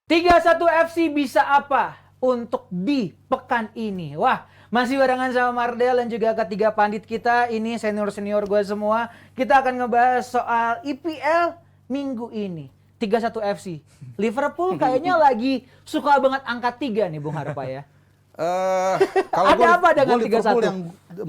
31 FC bisa apa untuk di pekan ini? Wah, masih barengan sama Mardel dan juga ketiga pandit kita. Ini senior-senior gue semua. Kita akan ngebahas soal IPL minggu ini. 31 FC. Liverpool kayaknya lagi suka banget angka 3 nih Bung Harpa ya. Kalau Ada apa dengan Liverpool 31? yang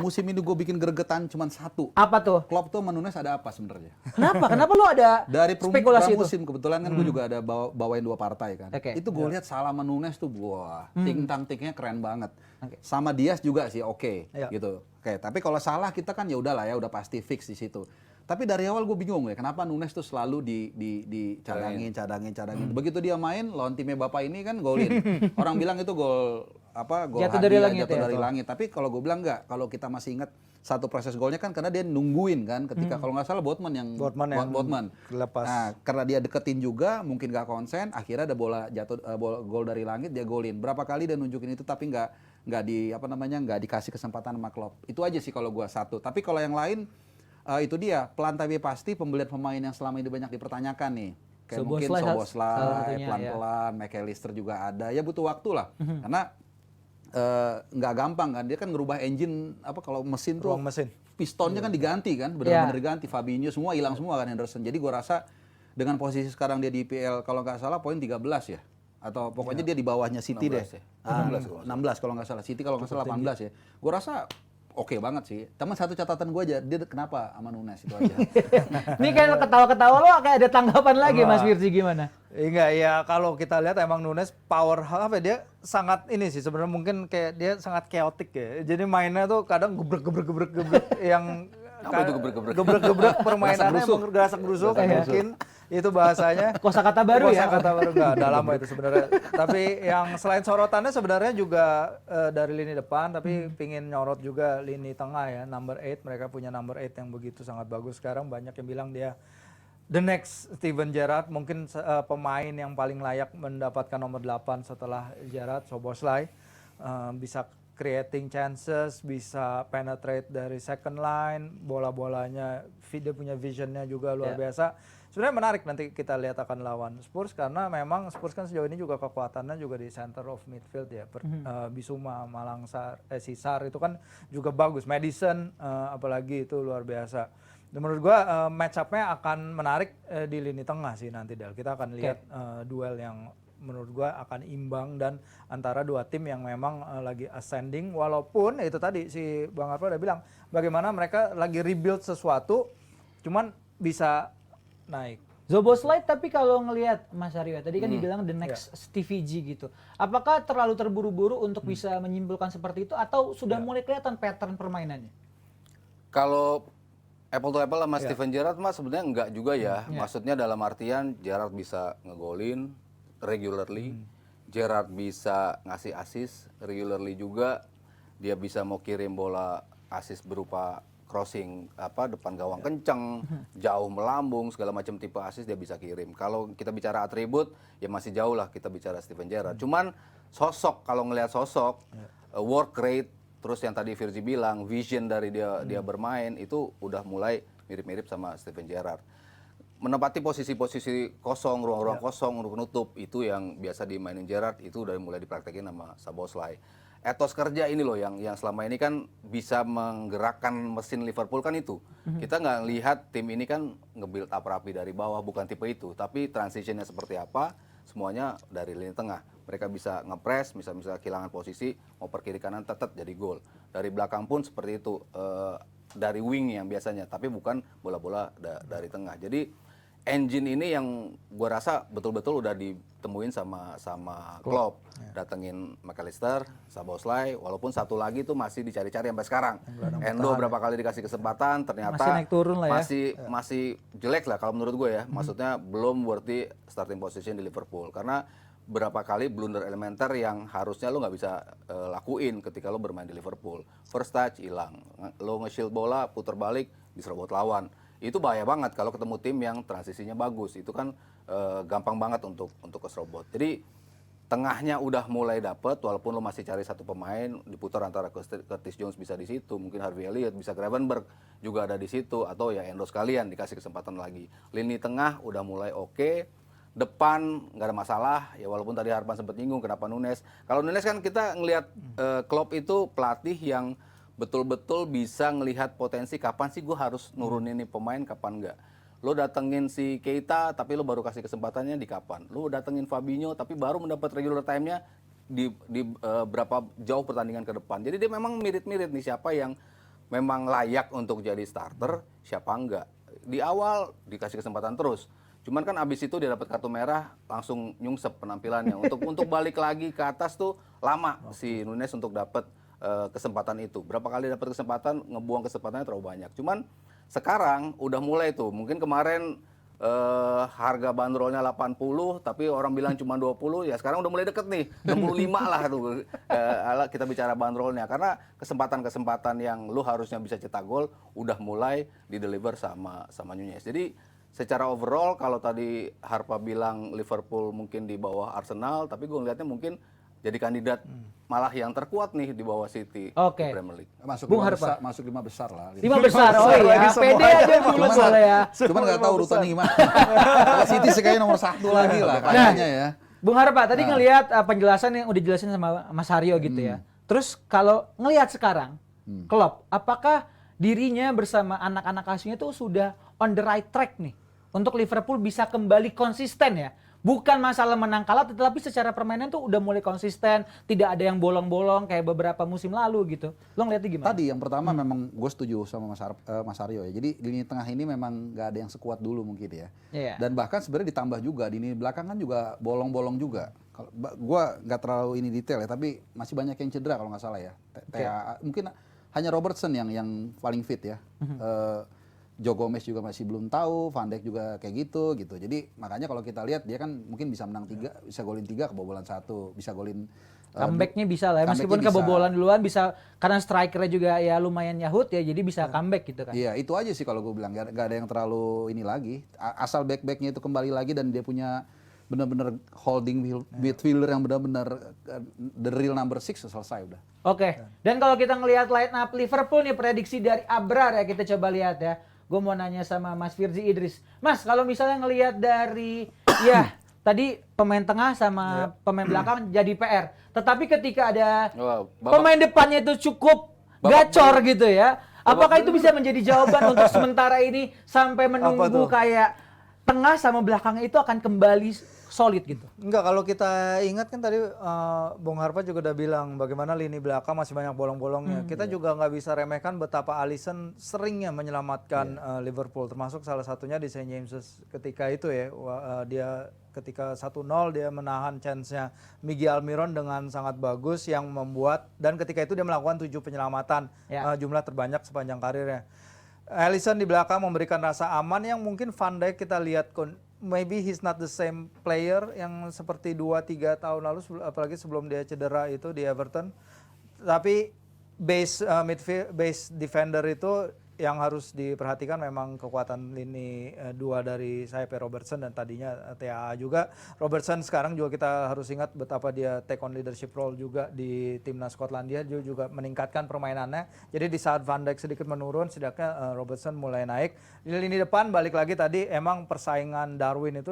musim ini gue bikin gregetan cuma satu. Apa tuh? Klopp tuh sama Nunes ada apa sebenarnya? Kenapa? Kenapa lu ada Dari spekulasi itu? musim kebetulan kan gue juga ada bawain dua partai kan. Oke. Itu gue lihat Salah sama Nunes tuh wah, ting-tang-tingnya keren banget. Oke. Sama Diaz juga sih oke Iya. gitu. Oke, tapi kalau Salah kita kan ya udahlah ya udah pasti fix di situ. Tapi dari awal gue bingung ya, kenapa Nunes tuh selalu cadangin. Begitu dia main lawan timnya Bapak ini kan golin. Orang bilang itu gol Jatuh dari hadiah, langit jatuh ya, dari tuh. langit. Tapi kalau gue bilang enggak, kalau kita masih ingat satu proses golnya kan karena dia nungguin kan ketika kalau nggak salah Botman yang lepas. Nah, karena dia deketin juga mungkin nggak konsen, akhirnya ada bola jatuh gol dari langit dia golin. Berapa kali dia nunjukin itu tapi nggak dikasih kesempatan sama Klopp. Itu aja sih kalau gua satu. Tapi kalau yang lain itu dia pelan tapi pasti pembelian pemain yang selama ini banyak dipertanyakan nih. Kayak mungkin Szoboszlai salah Szoboszlai, satunya, pelan-pelan, McAllister juga ada. Ya butuh waktu lah. Karena nggak gampang kan, dia kan ngerubah engine kalau mesin tuh Ruang mesin. pistonnya kan diganti kan, benar-benar diganti. Fabinho semua hilang semua kan, Henderson. Jadi gua rasa dengan posisi sekarang dia di IPL kalau nggak salah poin 13 ya, atau pokoknya dia di bawahnya City 16 deh. ya. 16 kalau nggak salah. City kalau nggak salah 18 ya. Gua rasa oke banget sih. Teman satu catatan gua aja, dia kenapa sama Nunes itu aja. Ini kayak ketawa-ketawa lo kayak ada tanggapan lagi Mas Firzi gimana? Enggak, ya kalau kita lihat emang Nunes power apa ya, dia sangat ini sih sebenarnya mungkin kayak dia sangat chaotic ya. Jadi mainnya tuh kadang gebrek yang Apa itu gebrek-gebrek? gebrek permainannya emang gerasek-gerusuk mungkin itu bahasanya. Kosakata baru ya? Kosakata baru enggak ada lama itu sebenarnya. Tapi yang selain sorotannya sebenarnya juga dari lini depan tapi pingin nyorot juga lini tengah ya, number 8. Mereka punya number 8 yang begitu sangat bagus sekarang, banyak yang bilang dia the next Steven Gerrard, mungkin pemain yang paling layak mendapatkan nomor 8 setelah Gerrard, Szoboszlai. Bisa creating chances, bisa penetrate dari second line, bola-bolanya, dia punya visionnya juga luar biasa. Sebenarnya menarik nanti kita lihat akan lawan Spurs karena memang Spurs kan sejauh ini juga kekuatannya juga di center of midfield ya. Bisuma, Sisar itu kan juga bagus. Madison apalagi itu luar biasa. Dan menurut gua match up-nya akan menarik di lini tengah sih nanti Del. Kita akan lihat duel yang menurut gua akan imbang dan antara dua tim yang memang lagi ascending, walaupun itu tadi si Bang Arfa udah bilang bagaimana mereka lagi rebuild sesuatu cuman bisa naik. Szoboszlai tapi kalau ngelihat Mas Aryo tadi kan dibilang the next Stevie G gitu. Apakah terlalu terburu-buru untuk bisa menyimpulkan seperti itu atau sudah mulai kelihatan pattern permainannya? Kalau apple to apple sama Steven Gerrard mah sebenarnya enggak juga ya. Maksudnya dalam artian Gerrard bisa ngegolin regularly, Gerrard bisa ngasih assist regularly juga. Dia bisa mau kirim bola assist berupa crossing depan gawang kenceng, jauh melambung, segala macam tipe assist dia bisa kirim. Kalau kita bicara atribut ya masih jauh lah kita bicara Steven Gerrard. Cuman sosok, kalau ngelihat sosok, work rate, terus yang tadi Firzi bilang vision dari dia bermain itu udah mulai mirip-mirip sama Steven Gerrard. Menempati posisi-posisi kosong, ruang-ruang kosong untuk nutup itu yang biasa dimainin Gerrard, itu udah mulai dipraktekin sama Szoboszlai. Etos kerja ini loh yang selama ini kan bisa menggerakkan mesin Liverpool kan itu. Kita nggak lihat tim ini kan nge-build up rapi dari bawah, bukan tipe itu. Tapi transitionnya seperti apa, semuanya dari lini tengah. Mereka bisa nge-press, bisa kehilangan posisi, mau per kiri kanan tetap jadi gol. Dari belakang pun seperti itu, dari wing yang biasanya, tapi bukan bola-bola dari tengah. Jadi engine ini yang gue rasa betul-betul udah ditemuin sama Klopp. Datengin McAllister, Szoboszlai, walaupun satu lagi tuh masih dicari-cari sampai sekarang. Endo berapa kali dikasih kesempatan, ternyata Masih naik turun lah ya. masih jelek lah kalau menurut gue ya. Maksudnya belum worthy starting position di Liverpool. Karena berapa kali blunder elementer yang harusnya lo nggak bisa lakuin ketika lo bermain di Liverpool. First touch hilang, lo nge-shield bola, putar balik, diserobot lawan. Itu bahaya banget kalau ketemu tim yang transisinya bagus. Itu kan gampang banget untuk keserobot. Jadi tengahnya udah mulai dapet, walaupun lo masih cari satu pemain, diputar antara Curtis Jones bisa di situ, mungkin Harvey Elliott, bisa Gravenberch juga ada di situ, atau ya Endo sekalian dikasih kesempatan lagi. Lini tengah udah mulai oke. depan nggak ada masalah ya, walaupun tadi Harpan sempat nyinggung kenapa Nunes. Kalau Nunes kan kita ngelihat Klopp itu pelatih yang betul-betul bisa ngelihat potensi kapan sih gue harus nurunin nih pemain, kapan enggak. Lo datengin si Keita tapi lo baru kasih kesempatannya di kapan. Lo datengin Fabinho tapi baru mendapat regular time-nya di berapa jauh pertandingan ke depan. Jadi dia memang mirip-mirip nih siapa yang memang layak untuk jadi starter, siapa enggak. Di awal dikasih kesempatan terus. Cuman kan abis itu dia dapat kartu merah langsung nyungsep penampilannya. Untuk balik lagi ke atas tuh lama si Nunes untuk dapat kesempatan itu. Berapa kali dapat kesempatan, ngebuang kesempatannya terlalu banyak. Cuman sekarang udah mulai tuh. Mungkin kemarin harga bandrolnya 80 tapi orang bilang cuma 20, ya sekarang udah mulai deket nih 65 lah tuh kita bicara bandrolnya, karena kesempatan-kesempatan yang lu harusnya bisa cetak gol udah mulai di-deliver sama Nunez. Jadi secara overall kalau tadi Harpa bilang Liverpool mungkin di bawah Arsenal, tapi gue ngeliatnya mungkin jadi kandidat malah yang terkuat nih di bawah City di Premier League. Masuk 5 besar lah. 5 besar, oh iya, pede aja dulu soalnya ya. Cuman nggak tahu urutannya gimana. Kalau City sih kayaknya nomor 1 lagi lah kayaknya ya. Bung Harpa, tadi ngelihat penjelasan yang udah dijelasin sama Mas Haryo gitu ya. Terus kalau ngelihat sekarang, Klopp, apakah dirinya bersama anak-anak asuhnya itu sudah on the right track nih untuk Liverpool bisa kembali konsisten ya? Bukan masalah menang kalah, tetapi secara permainan tuh udah mulai konsisten, tidak ada yang bolong-bolong kayak beberapa musim lalu gitu. Lo ngeliatnya gimana? Tadi yang pertama memang gue setuju sama Mas Aryo ya. Jadi lini tengah ini memang nggak ada yang sekuat dulu mungkin ya. Iya. Dan bahkan sebenarnya ditambah juga di lini belakang kan juga bolong-bolong juga. Kalau gue nggak terlalu ini detail ya, tapi masih banyak yang cedera kalau nggak salah ya. Mungkin hanya Robertson yang paling fit ya. Joe Gomez juga masih belum tahu, Van Dijk juga kayak gitu. Jadi makanya kalau kita lihat dia kan mungkin bisa menang 3, bisa golin 3, kebobolan 1, bisa golin comeback-nya bisa lah ya, meskipun kebobolan duluan bisa, karena strikernya juga ya lumayan nyahut ya, jadi bisa comeback gitu kan. Iya, itu aja sih kalau gue bilang, gak ada yang terlalu ini lagi. Asal back-backnya itu kembali lagi dan dia punya benar-benar holding midfielder yang benar-benar the real number 6, selesai udah. Oke. Dan kalau kita ngelihat line up Liverpool nih, prediksi dari Abrar ya, kita coba lihat ya. Gue mau nanya sama Mas Firzi Idris. Mas, kalau misalnya ngelihat dari ya tadi pemain tengah sama pemain belakang jadi PR. Tetapi ketika ada pemain depannya itu cukup gacor gitu ya. Apakah itu bisa menjadi jawaban untuk sementara ini sampai menunggu kayak tengah sama belakangnya itu akan kembali solid gitu? Enggak, kalau kita ingat kan tadi Bung Harpa juga udah bilang bagaimana lini belakang masih banyak bolong-bolongnya. Kita juga nggak bisa remehkan betapa Alisson seringnya menyelamatkan Liverpool, termasuk salah satunya di St. James's ketika itu ya. Dia ketika 1-0 dia menahan chance-nya Miguel Almiron dengan sangat bagus yang membuat, dan ketika itu dia melakukan 7 penyelamatan, jumlah terbanyak sepanjang karirnya. Alisson di belakang memberikan rasa aman yang mungkin Van Dijk kita lihat maybe he's not the same player yang seperti 2-3 tahun lalu, apalagi sebelum dia cedera itu di Everton. Tapi base defender itu yang harus diperhatikan memang kekuatan lini 2 dari sayap Robertson dan tadinya TAA juga. Robertson sekarang juga kita harus ingat betapa dia take on leadership role juga di timnas Skotlandia, dia juga meningkatkan permainannya. Jadi di saat Van Dijk sedikit menurun, setidaknya Robertson mulai naik. Di lini depan balik lagi tadi emang persaingan Darwin itu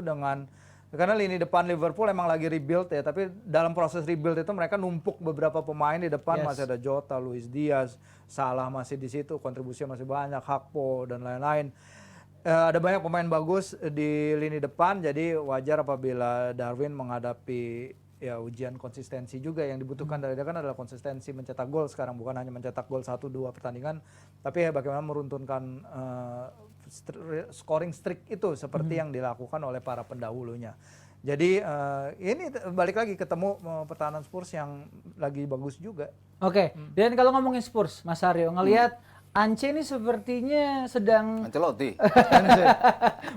karena lini depan Liverpool emang lagi rebuild ya, tapi dalam proses rebuild itu mereka numpuk beberapa pemain di depan. Masih ada Jota, Luis Diaz, Salah masih di situ, kontribusinya masih banyak, Gakpo dan lain-lain. Ada banyak pemain bagus di lini depan, jadi wajar apabila Darwin menghadapi ya ujian konsistensi juga. Yang dibutuhkan dari dia kan adalah konsistensi mencetak gol sekarang, bukan hanya mencetak gol 1-2 pertandingan, tapi ya bagaimana meruntunkan scoring streak itu seperti yang dilakukan oleh para pendahulunya. Jadi ini balik lagi ketemu pertahanan Spurs yang lagi bagus juga. Oke. Dan kalau ngomongin Spurs, Mas Aryo ngelihat Ance ini sepertinya sedang Ancelotti.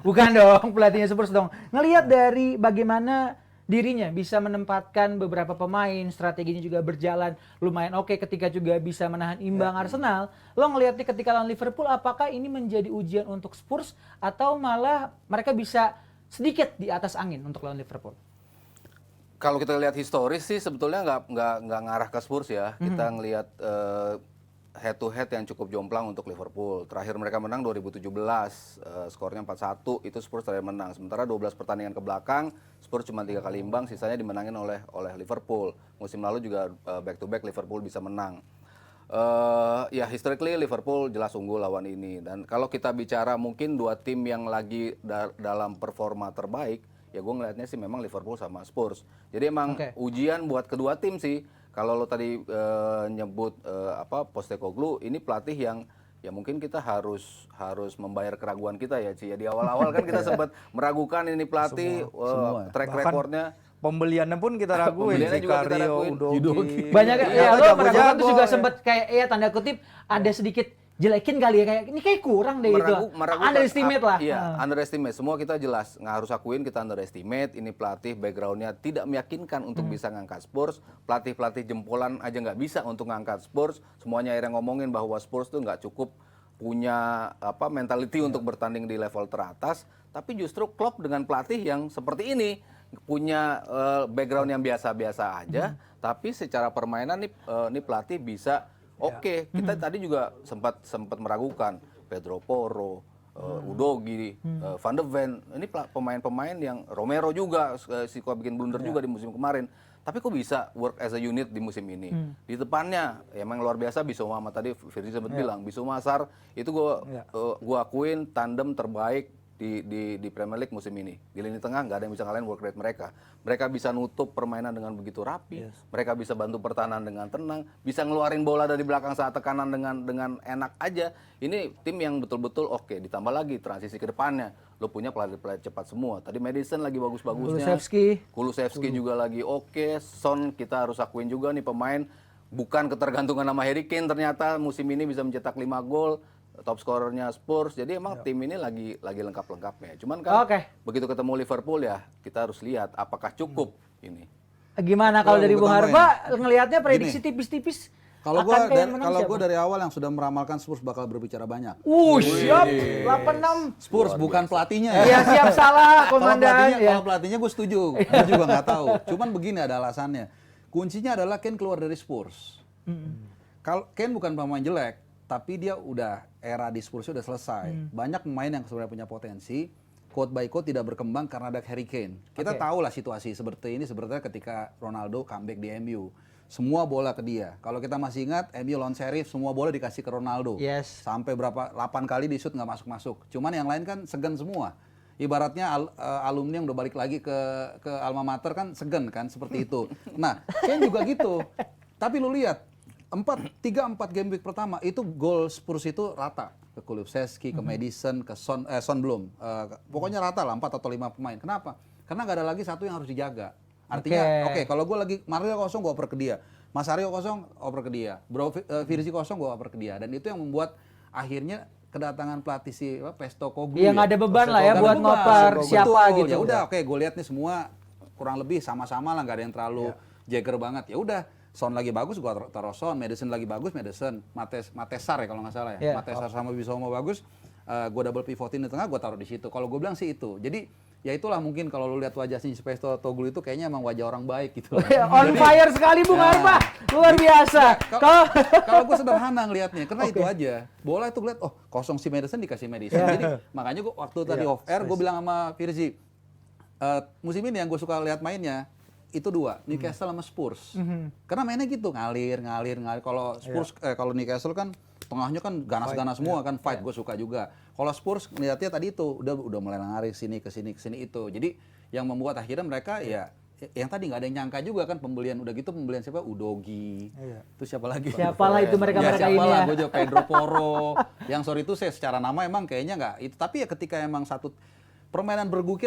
Bukan dong, pelatihnya Spurs dong. Ngelihat dari bagaimana dirinya bisa menempatkan beberapa pemain, strateginya juga berjalan lumayan oke ketika juga bisa menahan imbang Arsenal. Lo ngelihatnya ketika lawan Liverpool, apakah ini menjadi ujian untuk Spurs atau malah mereka bisa sedikit di atas angin untuk lawan Liverpool? Kalau kita lihat historis sih sebetulnya nggak ngarah ke Spurs ya. Kita ngelihat head to head yang cukup jomplang untuk Liverpool. Terakhir mereka menang 2017, skornya 4-1, itu Spurs terakhir menang. Sementara 12 pertandingan ke belakang, Spurs cuma 3 kali imbang, sisanya dimenangin oleh Liverpool. Musim lalu juga back to back Liverpool bisa menang. Ya historically Liverpool jelas unggul lawan ini. Dan kalau kita bicara mungkin dua tim yang lagi dalam performa terbaik, ya gue ngelihatnya sih memang Liverpool sama Spurs. Jadi emang ujian buat kedua tim sih. Kalau lo tadi nyebut Postecoglou, ini pelatih yang ya mungkin kita harus membayar keraguan kita ya Ci. Ya di awal-awal kan kita sempat meragukan ini pelatih, track recordnya. Pembeliannya pun kita raguin, Pembeliannya juga kita Vicario, raguin. Udogi. Banyak ya, lo jago-jago. meragukan tuh juga sempat kayak ya tanda kutip ada sedikit jelekin kali ya, kayak ini kayak kurang deh itu. Underestimate lah. Iya, underestimate. Semua kita jelas nggak harus akuin kita underestimate. Ini pelatih backgroundnya tidak meyakinkan untuk bisa ngangkat Spurs. Pelatih jempolan aja nggak bisa untuk ngangkat Spurs. Semuanya akhirnya ngomongin bahwa Spurs tuh nggak cukup punya mentality untuk bertanding di level teratas. Tapi justru Klopp dengan pelatih yang seperti ini punya background yang biasa-biasa aja. Tapi secara permainan nih pelatih bisa. Oke, kita tadi juga sempat meragukan Pedro Porro, Udogi, Van de Ven. Ini pemain-pemain yang Romero juga suka bikin blunder juga di musim kemarin. Tapi kok bisa work as a unit di musim ini? Di depannya emang luar biasa Bissouma, tadi Firzi sempat bilang Bissouma Sarr itu gua akuin tandem terbaik di Premier League musim ini. Di lini tengah nggak ada yang bisa ngalahin work rate mereka. Mereka bisa nutup permainan dengan begitu rapi. Mereka bisa bantu pertahanan dengan tenang, bisa ngeluarin bola dari belakang saat tekanan dengan enak aja. Ini tim yang betul-betul oke. Ditambah lagi transisi ke depannya. Lo punya pelatih-pelatih cepat semua. Tadi Maddison lagi bagus-bagusnya. Kulusevski juga lagi oke. Son kita harus akuin juga nih pemain bukan ketergantungan sama Harry Kane, ternyata musim ini bisa mencetak 5 gol. Top scorernya Spurs, jadi emang tim ini lagi lengkap-lengkapnya. Cuman kan begitu ketemu Liverpool ya kita harus lihat apakah cukup ini. Gimana kalau dari Bung Harba ngelihatnya prediksi tipis-tipis? Kalau gue dari awal yang sudah meramalkan Spurs bakal berbicara banyak. Siap 86. Spurs bukan pelatihnya Iya siap salah komandan. Kalau pelatihnya gue setuju, gue juga nggak tahu. Cuman begini ada alasannya. Kuncinya adalah Kane keluar dari Spurs. Kalau Kane bukan pemain jelek, tapi dia udah era di Spurs udah selesai. Banyak pemain yang sebenarnya punya potensi, quote by quote tidak berkembang karena ada Harry Kane. Kita tahu lah situasi seperti ini sebenarnya ketika Ronaldo comeback di MU. Semua bola ke dia. Kalau kita masih ingat MU lawan Sheriff semua bola dikasih ke Ronaldo. Sampai berapa 8 kali di shoot nggak masuk-masuk. Cuman yang lain kan segan semua. Ibaratnya alumni yang udah balik lagi ke alma mater kan segan kan seperti itu. Nah, Kane juga gitu. Tapi lu lihat 3-4 game week pertama itu gol Spurs itu rata ke Kulusevski, ke Maddison, ke Son belum. Pokoknya rata lah 4 atau 5 pemain. Kenapa? Karena nggak ada lagi satu yang harus dijaga. Artinya kalau gue lagi Mario kosong gue oper ke dia, Mas Aryo kosong oper ke dia, Firzi kosong gue oper ke dia, dan itu yang membuat akhirnya kedatangan pelatih si Postecoglou. Yang ada beban lah ya buat ngoper siapa gitu. Ya udah gue lihat nih semua kurang lebih sama-sama lah, nggak ada yang terlalu Jagger banget. Ya udah. Son lagi bagus, gua taruh Son. Maddison lagi bagus, Maddison. Matesar ya kalau nggak salah ya. Matesar sama Bissouma bagus. Gua double pivotin di tengah, gua taruh di situ. Kalau gua bilang sih itu. Jadi ya itulah mungkin kalau lu lihat wajah si Postecoglou itu kayaknya emang wajah orang baik gitu. On fire sekali Bung Harba. Luar biasa. Kalau gua sederhana ngelihatnya, karena itu aja. Bola itu lihat, oh kosong si Maddison dikasih Maddison. Jadi makanya gua waktu tadi off air gua bilang sama Firzi, musim ini yang gua suka lihat mainnya itu dua, Newcastle sama Spurs. Karena mainnya gitu, ngalir. Kalau Spurs, kalau Newcastle kan tengahnya kan ganas-ganas semua kan, fight. Gue suka juga. Kalau Spurs ngeliatnya tadi itu udah mulai ngalir ke sini itu. Jadi yang membuat akhirnya mereka ya yang tadi nggak ada yang nyangka juga kan pembelian udah gitu, pembelian siapa? Udogi. Itu siapa lagi? Siapalah itu mereka ini ya. Gue juga Pedro Porro. Yang sorry itu saya secara nama emang kayaknya nggak itu, tapi ya ketika emang satu permainan bergu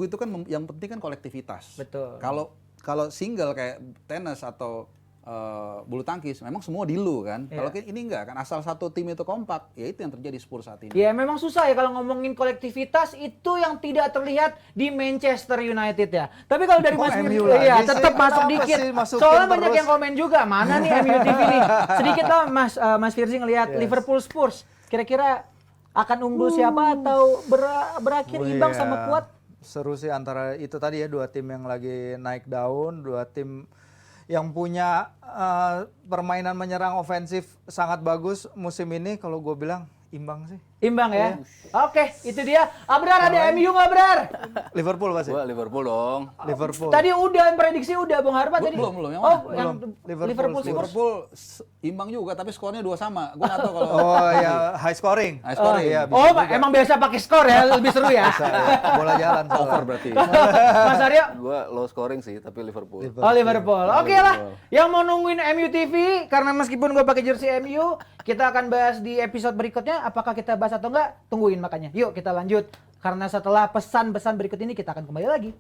itu kan yang penting kan kolektivitas. Betul. Kalau single kayak tenis atau bulu tangkis memang semua dilu kan. Kalau ini enggak kan, asal satu tim itu kompak, ya itu yang terjadi Spurs saat ini. Ya memang susah ya kalau ngomongin kolektivitas itu yang tidak terlihat di Manchester United ya. Tapi kalau dari Mas Firzi ya tetap masuk dikit. Soalnya banyak yang komen juga, mana nih MU TV nih. Sedikit lah Mas Firzi ngelihat Liverpool Spurs. Kira-kira akan unggul siapa atau berakhir imbang sama kuat? Seru sih antara itu tadi ya, dua tim yang lagi naik daun, dua tim yang punya permainan menyerang ofensif sangat bagus musim ini, kalau gue bilang imbang sih. Imbang ya. Oke, itu dia. Abrar ada MU nggak Abrar? Liverpool pasti. Gua Liverpool dong. Liverpool. Tadi udah prediksi udah Bung Harpa tadi. Belum, yang Oh, mana? yang Liverpool. Spurs. Liverpool imbang juga tapi skornya 2 sama. Gua nggak tahu kalau Oh ya, high scoring. High scoring. Iya, bisa Oh, juga. emang biasa pakai skor ya, lebih seru ya. Bisa, ya. Bola jalan soalnya. over berarti. Mas Aryo? Gua low scoring sih, tapi Liverpool. Oh, Liverpool. Oke lah. Yang mau nungguin MU TV, karena meskipun gue pakai jersey MU, kita akan bahas di episode berikutnya. Apakah kita bahas atau enggak? Tungguin makanya. Yuk kita lanjut. Karena setelah pesan-pesan berikut ini kita akan kembali lagi.